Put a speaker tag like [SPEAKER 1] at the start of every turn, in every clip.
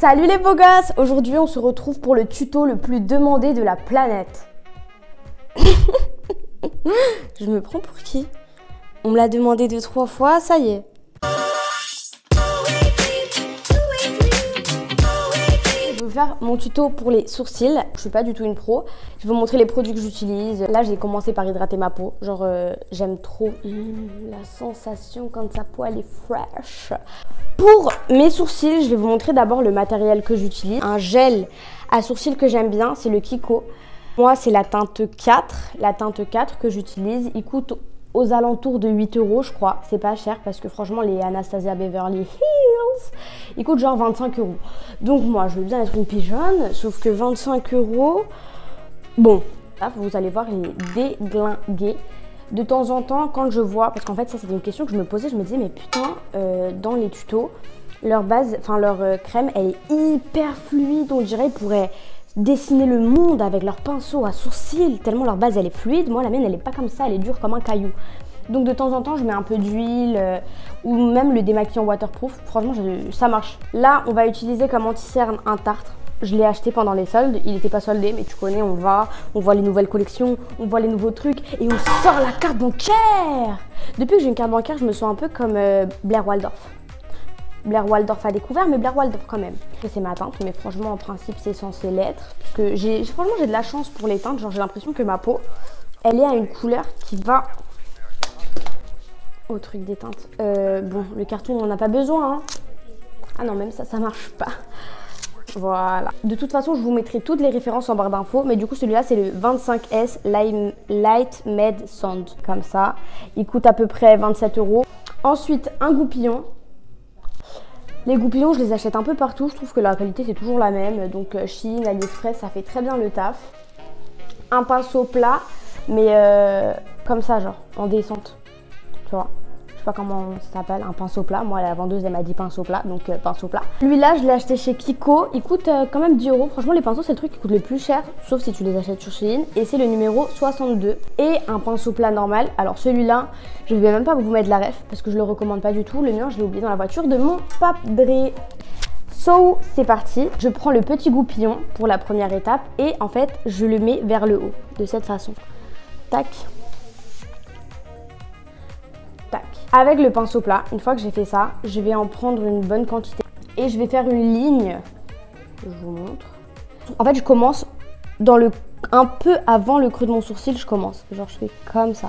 [SPEAKER 1] Salut les beaux gosses! Aujourd'hui on se retrouve pour le tuto le plus demandé de la planète. Je me prends pour qui? On me l'a demandé 2-3 fois, ça y est. Je vais faire mon tuto pour les sourcils. Je suis pas du tout une pro. Je vais vous montrer les produits que j'utilise. Là j'ai commencé par hydrater ma peau. Genre j'aime trop la sensation quand sa peau elle est fraîche. Pour mes sourcils, je vais vous montrer d'abord le matériel que j'utilise. Un gel à sourcils que j'aime bien, c'est le Kiko. Moi, c'est la teinte 4. La teinte 4 que j'utilise, il coûte aux alentours de 8 €, je crois. C'est pas cher parce que franchement, les Anastasia Beverly Hills, ils coûtent genre 25 €. Donc moi, je veux bien être une pigeonne, sauf que 25 €, bon, là, vous allez voir, il est déglingué. De temps en temps, quand je vois, parce qu'en fait ça c'était une question que je me posais, je me disais mais putain, dans les tutos, leur base, enfin leur crème, elle est hyper fluide, on dirait ils pourraient dessiner le monde avec leur pinceau à sourcils, tellement leur base elle est fluide. Moi la mienne elle est pas comme ça, elle est dure comme un caillou. Donc de temps en temps je mets un peu d'huile ou même le démaquillant waterproof, franchement ça marche. Là on va utiliser comme anti-cerne un tartre. Je l'ai acheté pendant les soldes, il n'était pas soldé, mais tu connais, on voit les nouvelles collections, on voit les nouveaux trucs et on sort la carte bancaire. Depuis que j'ai une carte bancaire, je me sens un peu comme Blair Waldorf. Blair Waldorf a découvert, mais Blair Waldorf quand même. C'est ma teinte, mais franchement, en principe, c'est censé l'être. Parce que franchement, j'ai de la chance pour les teintes, genre j'ai l'impression que ma peau, elle est à une couleur qui va au truc des teintes. Bon, le carton, on n'en a pas besoin, hein. Ah non, même ça marche pas. Voilà. De toute façon, je vous mettrai toutes les références en barre d'infos. Mais du coup, celui-là, c'est le 25S Light Med Sound. Comme ça. Il coûte à peu près 27 €. Ensuite, un goupillon. Les goupillons, je les achète un peu partout. Je trouve que la qualité, c'est toujours la même. Donc, Shein, AliExpress, ça fait très bien le taf. Un pinceau plat. Mais comme ça, genre, en descente. Tu vois. Je sais pas comment ça s'appelle, un pinceau plat. Moi, la vendeuse, elle m'a dit pinceau plat, donc pinceau plat. Lui-là, je l'ai acheté chez Kiko. Il coûte quand même 10 €. Franchement, les pinceaux, c'est le truc qui coûte le plus cher, sauf si tu les achètes sur Shein. Et c'est le numéro 62. Et un pinceau plat normal. Alors, celui-là, je vais même pas vous mettre la ref, parce que je le recommande pas du tout. Le mien, je l'ai oublié dans la voiture de mon padré. So, c'est parti. Je prends le petit goupillon pour la première étape. Et en fait, je le mets vers le haut, de cette façon. Tac. Tac. Avec le pinceau plat, une fois que j'ai fait ça, je vais en prendre une bonne quantité et je vais faire une ligne. Je vous montre. En fait, je commence dans un peu avant le creux de mon sourcil, je commence. Genre, je fais comme ça.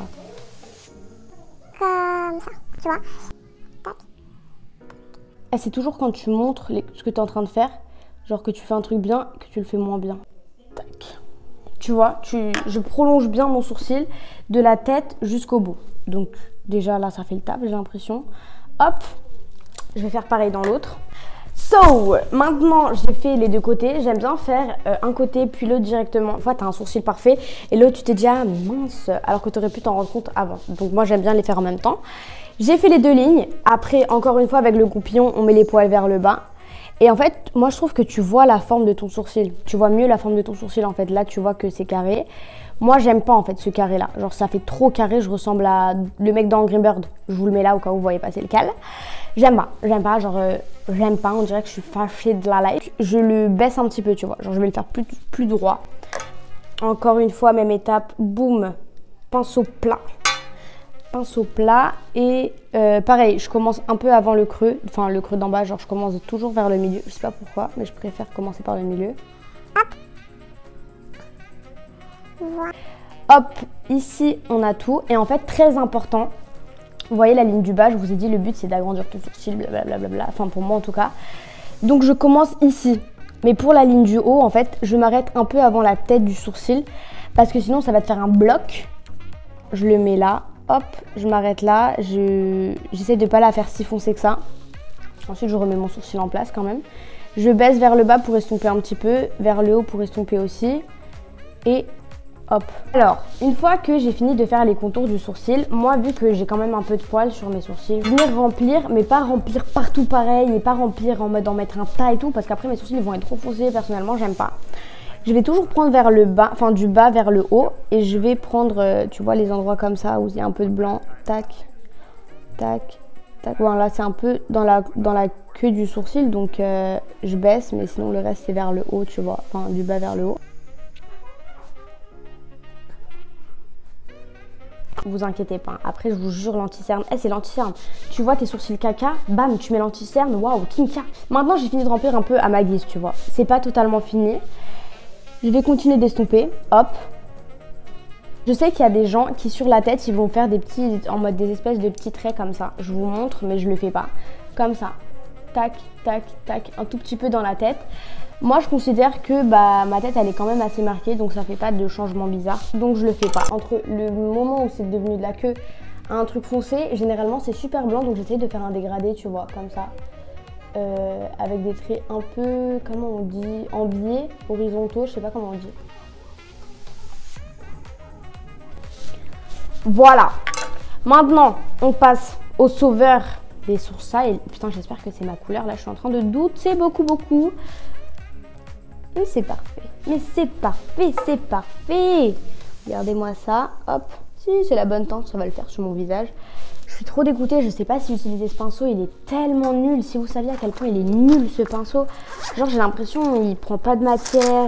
[SPEAKER 2] Comme ça, tu vois. Tac.
[SPEAKER 1] Et c'est toujours quand tu montres ce que tu es en train de faire, genre que tu fais un truc bien, que tu le fais moins bien. Tac. Tu vois, je prolonge bien mon sourcil de la tête jusqu'au bout. Donc, déjà là, ça fait le taf, j'ai l'impression. Hop, je vais faire pareil dans l'autre. So, maintenant, j'ai fait les deux côtés. J'aime bien faire un côté puis l'autre directement. Une fois, tu as un sourcil parfait et l'autre, tu t'es dit, ah mince, alors que tu aurais pu t'en rendre compte avant. Donc, moi, j'aime bien les faire en même temps. J'ai fait les deux lignes. Après, encore une fois, avec le goupillon, on met les poils vers le bas. Et en fait, moi, je trouve que tu vois la forme de ton sourcil. Tu vois mieux la forme de ton sourcil, en fait. Là, tu vois que c'est carré. Moi, j'aime pas en fait ce carré là. Genre, ça fait trop carré. Je ressemble à le mec dans Angry Bird. Je vous le mets là au cas où vous voyez passer le cal. J'aime pas. Genre, j'aime pas. On dirait que je suis fâchée de la life. Je le baisse un petit peu, tu vois. Genre, je vais le faire plus droit. Encore une fois, même étape. Boum. Pinceau plat. Pinceau plat. Et pareil, je commence un peu avant le creux. Enfin, le creux d'en bas. Genre, je commence toujours vers le milieu. Je sais pas pourquoi, mais je préfère commencer par le milieu.
[SPEAKER 2] Hop.
[SPEAKER 1] Hop, ici on a tout et en fait très important, vous voyez la ligne du bas, je vous ai dit le but c'est d'agrandir ton sourcil, blablabla, enfin pour moi en tout cas. Donc je commence ici, mais pour la ligne du haut en fait je m'arrête un peu avant la tête du sourcil parce que sinon ça va te faire un bloc. Je le mets là, hop, je m'arrête là, j'essaie de pas la faire si foncée que ça. Ensuite je remets mon sourcil en place quand même. Je baisse vers le bas pour estomper un petit peu, vers le haut pour estomper aussi et hop. Alors, une fois que j'ai fini de faire les contours du sourcil, moi vu que j'ai quand même un peu de poils sur mes sourcils, je vais venir remplir, mais pas remplir partout pareil et pas remplir en mode en mettre un tas et tout parce qu'après mes sourcils ils vont être trop foncés, personnellement j'aime pas. Je vais toujours prendre vers le bas, enfin du bas vers le haut et je vais prendre, tu vois les endroits comme ça où il y a un peu de blanc, tac, tac, Tac, bon, là c'est un peu dans la queue du sourcil, donc je baisse, mais sinon le reste c'est vers le haut, tu vois, enfin du bas vers le haut. Vous inquiétez pas, après je vous jure l'anti-cerne, c'est l'anti-cerne. Tu vois tes sourcils caca, bam, tu mets l'anti-cerne, waouh, kinka. Maintenant j'ai fini de remplir un peu à ma guise, tu vois. C'est pas totalement fini. Je vais continuer d'estomper, hop. Je sais qu'il y a des gens qui sur la tête, ils vont faire des petits, en mode des espèces de petits traits comme ça. Je vous montre, mais je le fais pas. Comme ça, tac, tac, tac, un tout petit peu dans la tête. Moi, je considère que ma tête, elle est quand même assez marquée, donc ça fait pas de changement bizarre. Donc je le fais pas. Entre le moment où c'est devenu de la queue à un truc foncé, généralement c'est super blanc, donc j'essaye de faire un dégradé, tu vois, comme ça. Avec des traits un peu, comment on dit, en biais, horizontaux, je sais pas comment on dit. Voilà. Maintenant, on passe au sauveur des sourcils. Putain, j'espère que c'est ma couleur. Là, je suis en train de douter beaucoup. Mais c'est parfait. Mais c'est parfait, c'est parfait. Regardez-moi ça. Hop. Si, c'est la bonne teinte. Ça va le faire sur mon visage. Je suis trop dégoûtée. Je sais pas si utiliser ce pinceau. Il est tellement nul. Si vous saviez à quel point il est nul, ce pinceau. Genre, j'ai l'impression qu'il prend pas de matière.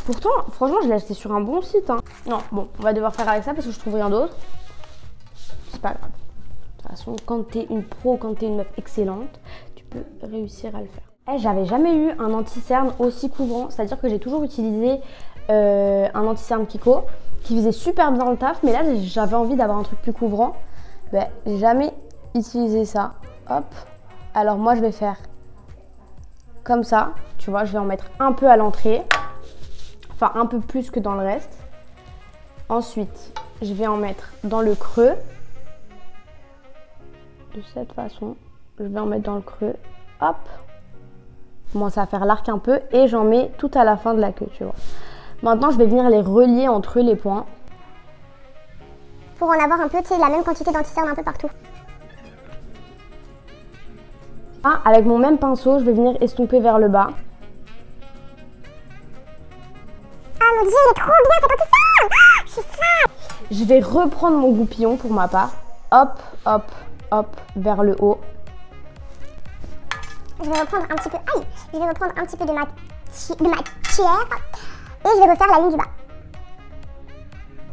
[SPEAKER 1] Pourtant, franchement, je l'ai acheté sur un bon site. Hein. Non, bon, on va devoir faire avec ça parce que je trouve rien d'autre. C'est pas grave. De toute façon, quand t'es une pro, quand t'es une meuf excellente, tu peux réussir à le faire. J'avais jamais eu un anti-cerne aussi couvrant. C'est-à-dire que j'ai toujours utilisé un anti-cerne Kiko qui faisait super bien le taf. Mais là, j'avais envie d'avoir un truc plus couvrant. J'ai jamais utilisé ça. Hop. Alors moi, je vais faire comme ça. Tu vois, je vais en mettre un peu à l'entrée. Enfin, un peu plus que dans le reste. Ensuite, je vais en mettre dans le creux. De cette façon. Je vais en mettre dans le creux. Hop. Je commence à faire l'arc un peu. Et j'en mets tout à la fin de la queue, tu vois. Maintenant, je vais venir les relier entre les points.
[SPEAKER 2] Pour en avoir un peu, tu sais, la même quantité d'anti-cerne un peu partout.
[SPEAKER 1] Ah, avec mon même pinceau, je vais venir estomper vers le bas.
[SPEAKER 2] Ah mon dieu, il est trop bien cet anti-cerne. Je suis fan.
[SPEAKER 1] Je vais reprendre mon goupillon pour ma part. Hop, hop, hop, vers le haut.
[SPEAKER 2] Je vais reprendre un petit peu, aïe, je vais reprendre un petit peu de matière et je vais refaire la ligne du bas.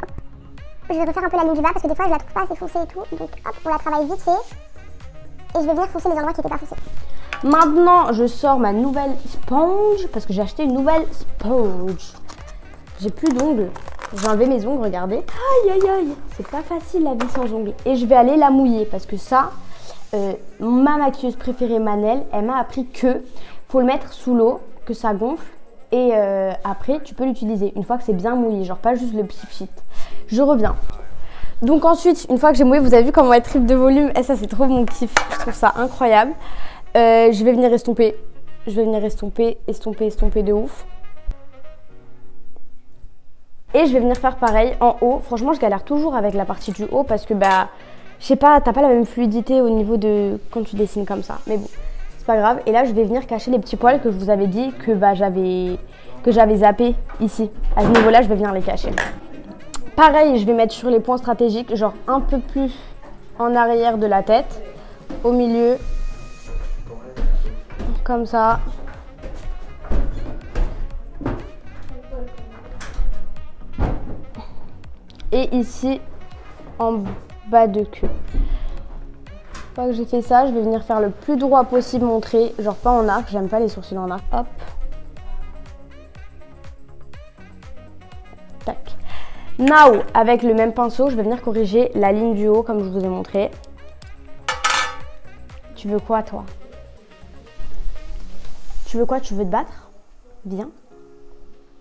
[SPEAKER 2] Hop. Je vais refaire un peu la ligne du bas parce que des fois je la trouve pas assez foncée et tout. Donc hop, on la travaille vite fait. Et je vais venir foncer les endroits qui n'étaient pas foncés.
[SPEAKER 1] Maintenant, je sors ma nouvelle sponge parce que j'ai acheté une nouvelle sponge. J'ai plus d'ongles. J'ai enlevé mes ongles, regardez. Aïe, aïe, aïe. C'est pas facile la vie sans ongles. Et je vais aller la mouiller parce que ça, ma maquilleuse préférée, Manel, elle m'a appris que faut le mettre sous l'eau, que ça gonfle. Et après, tu peux l'utiliser une fois que c'est bien mouillé. Genre pas juste le pchit. Je reviens. Donc ensuite, une fois que j'ai mouillé, vous avez vu comment elle triple de volume. Et ça, c'est trop mon kiff. Je trouve ça incroyable. Je vais venir estomper. Je vais venir estomper de ouf. Et je vais venir faire pareil en haut. Franchement, je galère toujours avec la partie du haut parce que, je sais pas, t'as pas la même fluidité au niveau de quand tu dessines comme ça. Mais bon, c'est pas grave. Et là, je vais venir cacher les petits poils que je vous avais dit que j'avais zappé ici. À ce niveau-là, je vais venir les cacher. Pareil, je vais mettre sur les points stratégiques, genre un peu plus en arrière de la tête, au milieu, comme ça. Et ici, en bas de queue. Une fois que j'ai fait ça, je vais venir faire le plus droit possible mon trait, genre pas en arc, j'aime pas les sourcils en arc. Hop. Tac. Now, avec le même pinceau, je vais venir corriger la ligne du haut comme je vous ai montré. Tu veux quoi, toi? Tu veux quoi? Tu veux te battre? Viens.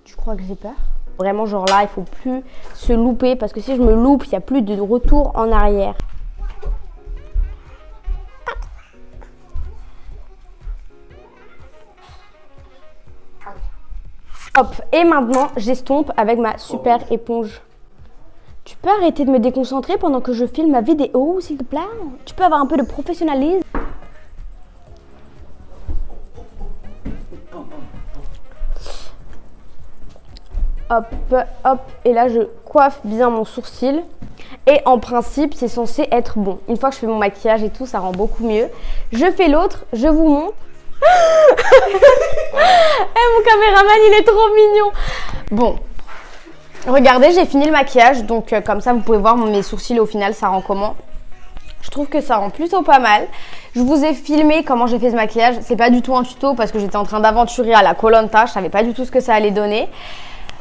[SPEAKER 1] Tu crois que j'ai peur? Vraiment, genre là, il faut plus se louper parce que si je me loupe, il n'y a plus de retour en arrière. Hop, et maintenant, j'estompe avec ma super éponge. Tu peux arrêter de me déconcentrer pendant que je filme ma vidéo, s'il te plaît? Tu peux avoir un peu de professionnalisme? Hop, hop, et là je coiffe bien mon sourcil. Et en principe, c'est censé être bon. Une fois que je fais mon maquillage et tout, ça rend beaucoup mieux. Je fais l'autre, je vous montre. Mon caméraman, il est trop mignon. Bon, regardez, j'ai fini le maquillage. Donc comme ça, vous pouvez voir mes sourcils au final, ça rend comment. Je trouve que ça rend plutôt pas mal. Je vous ai filmé comment j'ai fait ce maquillage. C'est pas du tout un tuto parce que j'étais en train d'aventurer à la Koh-Lanta. Je savais pas du tout ce que ça allait donner.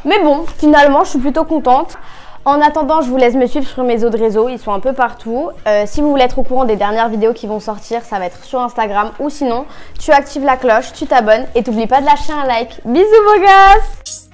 [SPEAKER 1] Mais bon, finalement, je suis plutôt contente. En attendant, je vous laisse me suivre sur mes autres réseaux, ils sont un peu partout. Si vous voulez être au courant des dernières vidéos qui vont sortir, ça va être sur Instagram ou sinon, tu actives la cloche, tu t'abonnes et t'oublies pas de lâcher un like. Bisous beaux gosses!